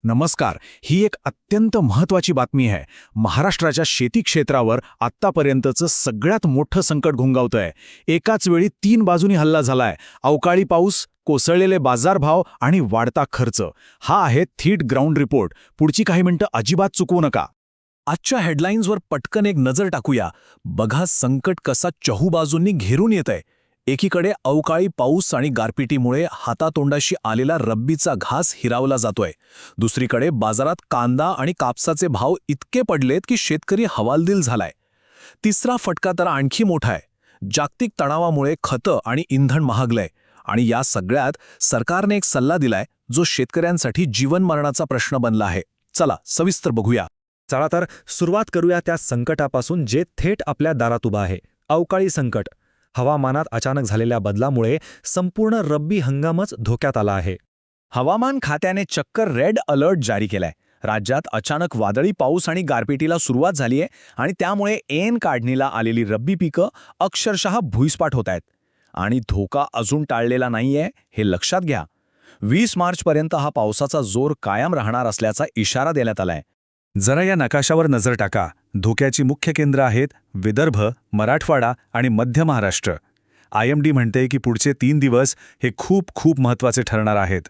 नमस्कार. ही एक अत्यंत महत्त्वाची बातमी आहे. महाराष्ट्राच्या शेती क्षेत्रावर आत्तापर्यंतचं सगळ्यात मोठं संकट घोंगावतंय. एकाच वेळी 3 बाजूनी हल्ला झालाय. अवकाळी पाऊस, कोसळलेले बाजारभाव आणि वाढता खर्च. हा आहे थेट ग्राउंड रिपोर्ट. पुढची काही मिनिटं अजिबात चुकवू नका. आजच्या हेडलाईन्सवर पटकन एक नजर टाकूया. बघा संकट कसा चहूबाजूंनी घेरून येतंय. एकीकडे अवकाळी पाऊस आणि गारपिटीमुळे हातातोंडाशी आलेला रब्बीचा घास हिरावला जातोय. दुसरीकडे बाजारात कांदा आणि कापसाचे भाव इतके पडलेत की शेतकरी हवालदिल झालाय. तिसरा फटका तर आणखी मोठा आहे. जागतिक तणावामुळे खतं आणि इंधन महागलंय. आणि या सगळ्यात सरकारने एक सल्ला दिलाय जो शेतकऱ्यांसाठी जीवनमरणाचा प्रश्न बनला आहे. चला सविस्तर बघूया. चला तर सुरुवात करूया त्या संकटापासून जे थेट आपल्या दारात उभं आहे. अवकाळी संकट. हवामानात अचानक झालेल्या बदलामुळे संपूर्ण रब्बी हंगामच धोक्यात आला आहे. हवामान खात्याने चक्क रेड अलर्ट जारी केलाय. राज्यात अचानक वादळी पाऊस आणि गारपिटीला सुरुवात झालीय आणि त्यामुळे ऐन काढणीला आलेली रब्बी पिकं अक्षरशः भुईसपाट होत आहेत. आणि धोका अजून टाळलेला नाहीये हे लक्षात घ्या. 20 मार्चपर्यंत हा पावसाचा जोर कायम राहणार असल्याचा इशारा देण्यात आलाय. जरा या नकाशावर नजर टाका. धोक्याची मुख्य केंद्र आहेत विदर्भ, मराठवाडा आणि मध्य महाराष्ट्र. IMD म्हणते की पुढचे 3 दिवस हे खूप खूप महत्त्वाचे ठरणार आहेत.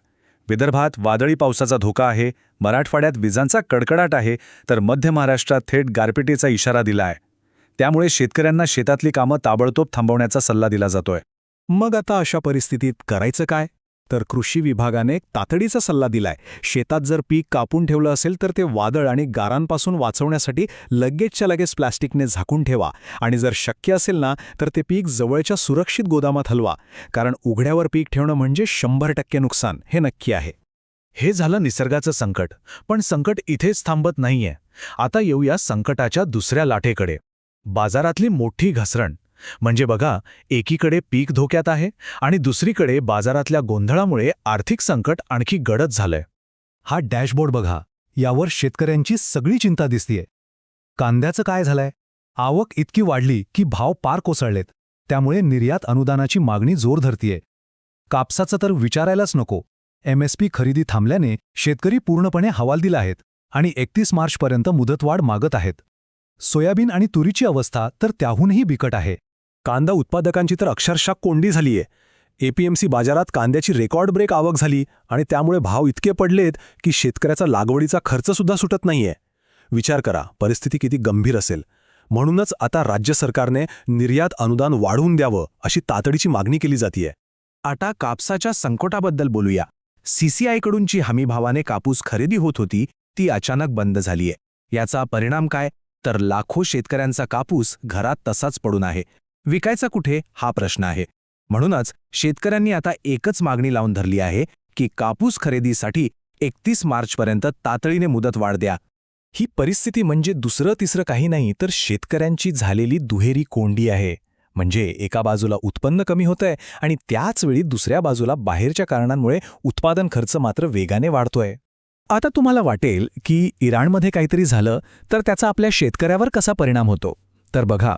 विदर्भात वादळी पावसाचा धोका आहे, मराठवाड्यात विजांचा कडकडाट आहे, तर मध्य महाराष्ट्रात थेट गारपिटीचा इशारा दिला आहे. त्यामुळे शेतकऱ्यांना शेतातली कामं ताबडतोब थांबवण्याचा सल्ला दिला जातोय. मग आता अशा परिस्थितीत करायचं काय? तर कृषी विभागाने एक तातडीचा सल्ला दिलाय. शेतात जर पीक कापून ठेवलं असेल तर ते वादळ आणि गारांपासून वाचवण्यासाठी लगेचच्या लगेच प्लास्टिकने झाकून ठेवा. आणि जर शक्य असेल ना तर ते पीक जवळच्या सुरक्षित गोदामात हलवा. कारण उघड्यावर पीक ठेवणं म्हणजे 100% नुकसान हे नक्की आहे. हे झालं निसर्गाचं संकट. पण संकट इथेच थांबत नाहीये. आता येऊया संकटाच्या दुसऱ्या लाटेकडे. बाजारातली मोठी घसरण. म्हणजे बघा, एकीकडे पीक धोक्यात आहे आणि दुसरीकडे बाजारातल्या गोंधळामुळे आर्थिक संकट आणखी गडद झालंय. हा डॅशबोर्ड बघा. यावर शेतकऱ्यांची सगळी चिंता दिसतीये. कांद्याचं काय झालंय? आवक इतकी वाढली की भाव पार कोसळलेत. त्यामुळे निर्यात अनुदानाची मागणी जोर धरतीये. कापसाचं तर विचारायलाच नको. MSP खरेदी थांबल्याने शेतकरी पूर्णपणे हवालदिल आहेत आणि 31 मार्चपर्यंत मुदतवाढ मागत आहेत. सोयाबीन आणि तुरीची अवस्था तर त्याहूनही बिकट आहे. कांदा उत्पादकांची तर अक्षरशः कोंडी झालीये. APMC बाजारात कांद्याची रेकॉर्ड ब्रेक आवक झाली आणि त्यामुळे भाव इतके पडलेत की शेतकऱ्याचा लागवडीचा खर्चसुद्धा सुटत नाहीये. विचार करा, परिस्थिती किती गंभीर असेल. म्हणूनच आता राज्य सरकारने निर्यात अनुदान वाढवून द्यावं अशी तातडीची मागणी केली जातीये. आता कापसाच्या संकटाबद्दल बोलूया. CCI कडूनची हमीभावाने कापूस खरेदी होत होती ती अचानक बंद झालीये. याचा परिणाम काय? तर लाखो शेतकऱ्यांचा कापूस घरात तसाच पडून आहे. विकायचा कुठे हा प्रश्न आहे. म्हणूनच शेतकऱ्यांनी आता एकच मागणी लावून धरली आहे की कापूस खरेदीसाठी 31 मार्चपर्यंत तातडीने मुदतवाढ द्या. ही परिस्थिती म्हणजे दुसरं तिसरं काही नाही तर शेतकऱ्यांची झालेली दुहेरी कोंडी आहे. म्हणजे एका बाजूला उत्पन्न कमी होतंय आणि त्याच वेळी दुसऱ्या बाजूला बाहेरच्या कारणांमुळे उत्पादन खर्च मात्र वेगाने वाढतोय. आता तुम्हाला वाटेल की इराणमध्ये काहीतरी झालं तर त्याचा आपल्या शेतकऱ्यावर कसा परिणाम होतो. तर बघा,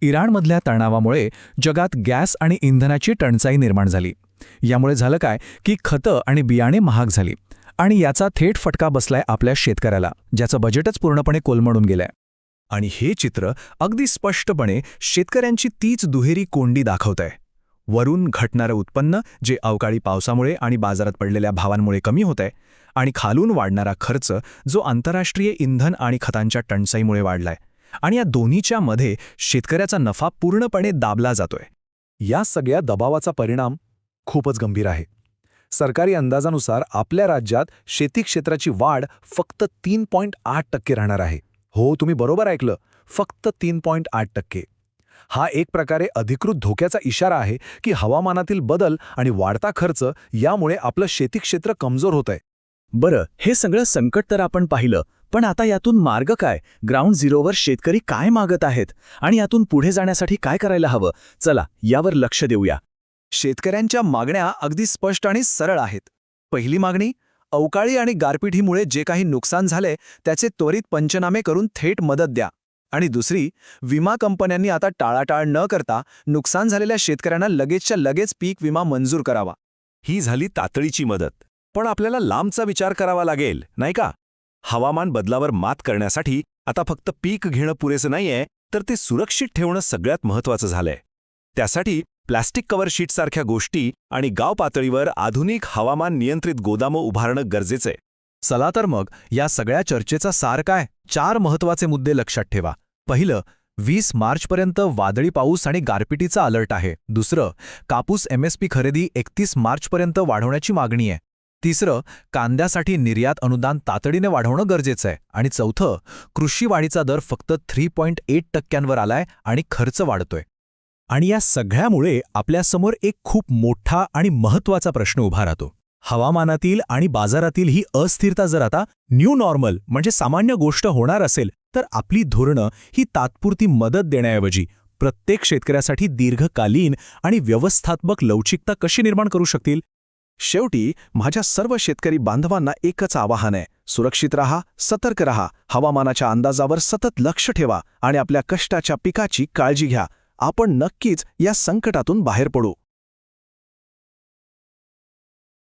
इराणमधल्या तणावामुळे जगात गॅस आणि इंधनाची टंचाई निर्माण झाली. यामुळे झालं काय की खतं आणि बियाणे महाग झाली आणि याचा थेट फटका बसलाय आपल्या शेतकऱ्याला, ज्याचं बजेटच पूर्णपणे कोलमडून गेलंय. आणि हे चित्र अगदी स्पष्टपणे शेतकऱ्यांची तीच दुहेरी कोंडी दाखवतंय. वरून घटणारं उत्पन्न जे अवकाळी पावसामुळे आणि बाजारात पडलेल्या भावांमुळे कमी होतंय आणि खालून वाढणारा खर्च जो आंतरराष्ट्रीय इंधन आणि खतांच्या टंचाईमुळे वाढलाय. आणि या दोन्हीच्या मध्ये शेतकऱ्याचा नफा पूर्णपणे दाबला जातोय. या सगळ्या दबावाचा परिणाम खूपच गंभीर आहे. सरकारी अंदाजानुसार आपल्या राज्यात शेती क्षेत्राची वाढ फक्त 3.8% राहणार आहे. हो, तुम्ही बरोबर ऐकलं, फक्त 3.8%. हा एक प्रकारे अधिकृत धोक्याचा इशारा आहे की हवामानातील बदल आणि वाढता खर्च यामुळे आपलं शेती क्षेत्र कमजोर होतंय. बरं, हे सगळं संकट तर आपण पाहिलं, पण आता यातून मार्ग काय? ग्राउंड झिरोवर शेतकरी काय मागत आहेत आणि यातून पुढे जाण्यासाठी काय करायला हवं? चला यावर लक्ष देऊया. शेतकऱ्यांच्या मागण्या अगदी स्पष्ट आणि सरळ आहेत. पहिली मागणी, अवकाळी आणि गारपिटीमुळे जे काही नुकसान झाले त्याचे त्वरित पंचनामे करून थेट मदत द्या. आणि दुसरी, विमा कंपन्यांनी आता टाळाटाळ न करता नुकसान झालेल्या शेतकऱ्यांना लगेचच्या लगेच पीक विमा मंजूर करावा. ही झाली तातडीची मदत. पण आपल्याला लांबचा विचार करावा लागेल, नाही का? हवामान बदलावर मात करण्यासाठी आता फक्त पीक घेणं पुरेसं नाहीये, तर ते सुरक्षित ठेवणं सगळ्यात महत्त्वाचं झालंय. त्यासाठी प्लॅस्टिक कव्हर शीटसारख्या गोष्टी आणि गाव पातळीवर आधुनिक हवामान नियंत्रित गोदामं उभारणं गरजेचंय. चला तर मग या सगळ्या चर्चेचा सार काय? 4 महत्त्वाचे मुद्दे लक्षात ठेवा. पहिलं, 20 मार्चपर्यंत वादळी पाऊस आणि गारपिटीचा अलर्ट आहे. दुसरं, कापूस MSP खरेदी 31 मार्चपर्यंत वाढवण्याची मागणी आहे. तिसरं, कांद्यासाठी निर्यात अनुदान तातडीने वाढवणं गरजेचं आहे. आणि चौथं, कृषी वाढीचा दर फक्त 3.8% आलाय आणि खर्च वाढतोय. आणि या सगळ्यामुळे आपल्यासमोर एक खूप मोठा आणि महत्त्वाचा प्रश्न उभा राहतो. हवामानातील आणि बाजारातील ही अस्थिरता जर आता न्यू नॉर्मल म्हणजे सामान्य गोष्ट होणार असेल, तर आपली धोरणं ही तात्पुरती मदत देण्याऐवजी प्रत्येक शेतकऱ्यासाठी दीर्घकालीन आणि व्यवस्थात्मक लवचिकता कशी निर्माण करू शकतील? शेवटी माझ्या सर्व शेतकरी बांधवांना एकच आवाहन आहे: सुरक्षित रहा, सतर्क रहा, हवामानाच्या अंदाजावर सतत लक्ष ठेवा आणि आपल्या कष्टाच्या पिकाची काळजी घ्या. आपण नक्कीच या संकटातून बाहेर पडू.